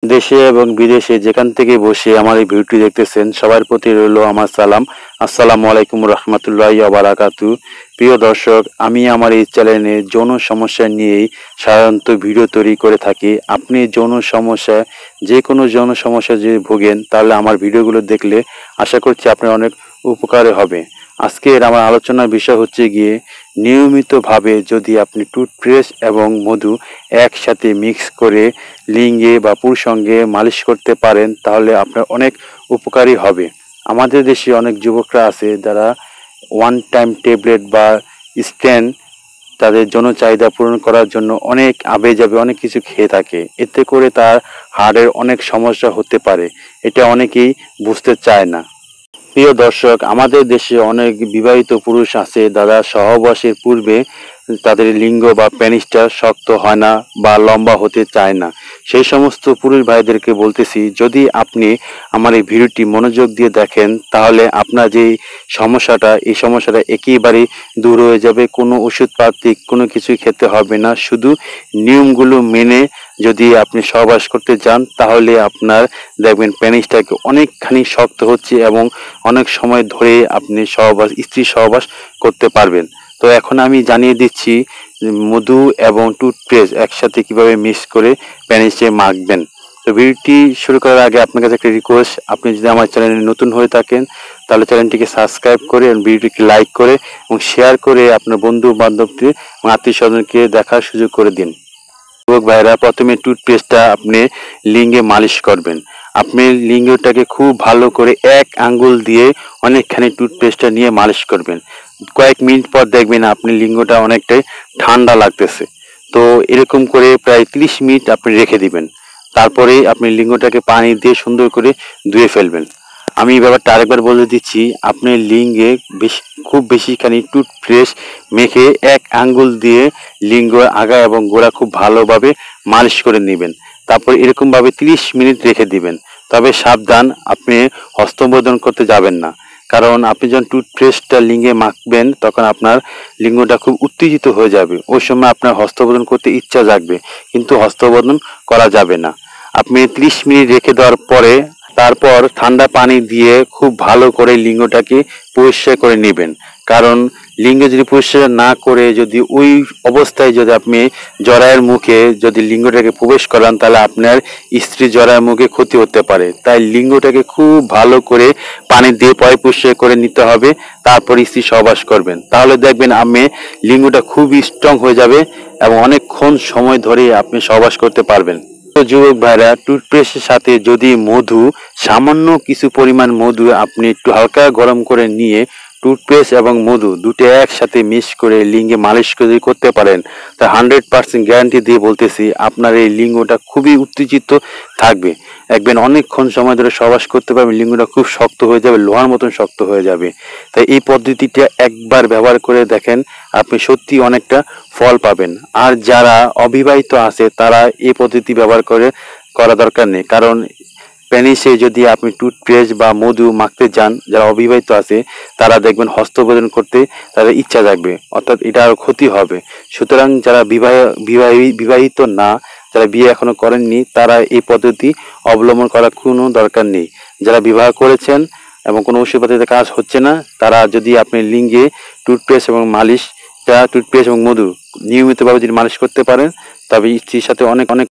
দেশে এবং বিদেশে যেখান থেকে বসে আমার এই ভিডিওটি দেখতেছেন সবার প্রতি রইল আমার সালাম। আসসালামু আলাইকুম রহমতুল্লাহি ওয়া বারাকাতু। প্রিয় দর্শক, আমি আমার এই চ্যানেলে যৌন সমস্যা নিয়েই সাধারণত ভিডিও তৈরি করে থাকি। আপনি যৌন সমস্যা, যে কোনো যৌন সমস্যা যদি ভোগেন, তাহলে আমার ভিডিওগুলো দেখলে আশা করছি আপনার অনেক উপকারে হবে। আজকের আমার আলোচনার বিষয় হচ্ছে গিয়ে, নিয়মিতভাবে যদি আপনি টুথপেস্ট এবং মধু একসাথে মিক্স করে লিঙ্গে বা পুরুষঙ্গে মালিশ করতে পারেন, তাহলে আপনার অনেক উপকারী হবে। আমাদের দেশে অনেক যুবকরা আছে যারা ওয়ান টাইম ট্যাবলেট বা স্ট্যান্ড তাদের যৌন চাহিদা পূরণ করার জন্য অনেক আবেজাবে অনেক কিছু খেয়ে থাকে। এতে করে তার হাড়ের অনেক সমস্যা হতে পারে। এটা অনেকেই বুঝতে চায় না। প্রিয় দর্শক, আমাদের দেশে অনেক বিবাহিত পুরুষ আছে যারা সহবাসের পূর্বে তাদের লিঙ্গ বা পেনিসটা শক্ত হয় না বা লম্বা হতে চায় না। সেই সমস্ত পুরুষ ভাইদেরকে বলতেছি, যদি আপনি আমার এই ভিডিওটি মনোযোগ দিয়ে দেখেন, তাহলে আপনার যে এই সমস্যাটা একেবারেই দূর হয়ে যাবে। কোনো ওষুধপাতি কোনো কিছুই খেতে হবে না। শুধু নিয়মগুলো মেনে যদি আপনি সহবাস করতে যান, তাহলে আপনার দেখবেন পেনিসটাকে অনেকখানি শক্ত হচ্ছে এবং অনেক সময় ধরে আপনি স্ত্রী সহবাস করতে পারবেন। তো এখন আমি জানিয়ে দিচ্ছি মধু এবং টুথপেস্ট একসাথে কিভাবে মিক্স করে পেনিসে মাখবেন। তো ভিডিওটি শুরু করার আগে আপনার কাছে একটা রিকোয়েস্ট, আপনি যদি আমার চ্যানেলে নতুন হয়ে থাকেন, তাহলে চ্যানেলটিকে সাবস্ক্রাইব করে এবং ভিডিওটিকে লাইক করে এবং শেয়ার করে আপনার বন্ধু বান্ধবদের এবং আত্মীয় স্বজনকে দেখার সুযোগ করে দিন। যুবক ভাইরা, প্রথমে টুথপেস্টটা আপনি লিঙ্গে মালিশ করবেন। আপনি লিঙ্গটাকে খুব ভালো করে এক আঙ্গুল দিয়ে অনেকখানি টুথপেস্টটা নিয়ে মালিশ করবেন। কয়েক মিনিট পর দেখবেন আপনি লিঙ্গটা অনেকটাই ঠান্ডা লাগতেছে। তো এরকম করে প্রায় 30 মিনিট আপনি রেখে দিবেন। তারপরে আপনি লিঙ্গটাকে পানি দিয়ে সুন্দর করে ধুয়ে ফেলবেন। আমি এই ব্যাপারটা আরেকবার বলে দিচ্ছি, আপনি লিঙ্গে খুব বেশিখানি টুথপেস্ট মেখে এক আঙ্গুল দিয়ে লিঙ্গ আগা এবং গোড়া খুব ভালোভাবে মালিশ করে নেবেন। তারপর এরকমভাবে 30 মিনিট রেখে দিবেন। তবে সাবধান, আপনি হস্তমৈথুন করতে যাবেন না। কারণ আপনি যখন টুথপেস্টটা লিঙ্গে মাখবেন, তখন আপনার লিঙ্গটা খুব উত্তেজিত হয়ে যাবে। ওই সময় আপনার হস্তমৈথুন করতে ইচ্ছা জাগবে, কিন্তু হস্তমৈথুন করা যাবে না। আপনি 30 মিনিট রেখে দেওয়ার পরে তারপর ঠান্ডা পানি দিয়ে খুব ভালো করে লিঙ্গটাকে পরিষ্কার করে নেবেন। কারণ লিঙ্গ যদি পরিষ্কার না করে যদি ওই অবস্থায় যদি আপনি জরায়ের মুখে যদি লিঙ্গটাকে প্রবেশ করান, তাহলে আপনার স্ত্রী জরায়ের মুখে ক্ষতি হতে পারে। তাই লিঙ্গটাকে খুব ভালো করে পানি দিয়ে পরিষ্কার করে নিতে হবে। তারপর স্ত্রী সহবাস করবেন, তাহলে দেখবেন আপনি লিঙ্গটা খুব স্ট্রং হয়ে যাবে এবং অনেকক্ষণ সময় ধরে আপনি সহবাস করতে পারবেন। তো যুবক ভাইরা, টুথপেস্টের সাথে যদি সামান্য কিছু পরিমাণ মধু আপনি একটু হালকা গরম করে নিয়ে টুথপেস্ট এবং মধু দুটো একসাথে মিক্স করে লিঙ্গে মালিশ করে করতে পারেন, তা 100% গ্যারান্টি দিয়ে বলতেছি আপনার এই লিঙ্গটা খুবই উত্তেজিত থাকবে। দেখবেন অনেকক্ষণ সময় ধরে সহবাস করতে পারবেন, লিঙ্গটা খুব শক্ত হয়ে যাবে, লোহার মতন শক্ত হয়ে যাবে। তাই এই পদ্ধতিটা একবার ব্যবহার করে দেখেন, আপনি সত্যি অনেকটা ফল পাবেন। আর যারা অবিবাহিত আছে, তারা এই পদ্ধতি ব্যবহার করা দরকার নেই। কারণ পেনিসে যদি আপনি টুথপেস্ট বা মধু মাখতে যান, যারা অবিবাহিত আছে তারা দেখবেন হস্তমৈথুন করতে তাদের ইচ্ছা জাগবে, অর্থাৎ এটা আরো ক্ষতি হবে। সুতরাং যারা বিবাহিত না, যারা বিয়ে এখনো করেননি, তারা এই পদ্ধতি অবলম্বন করার কোনো দরকার নেই। যারা বিবাহ করেছেন এবং কোনো ওষুধপাতিতে কাজ হচ্ছে না, তারা যদি আপনি লিঙ্গে টুথপেস্ট এবং মধু নিয়মিতভাবে যদি মালিশ করতে পারেন, তবে স্ত্রীর সাথে অনেক অনেক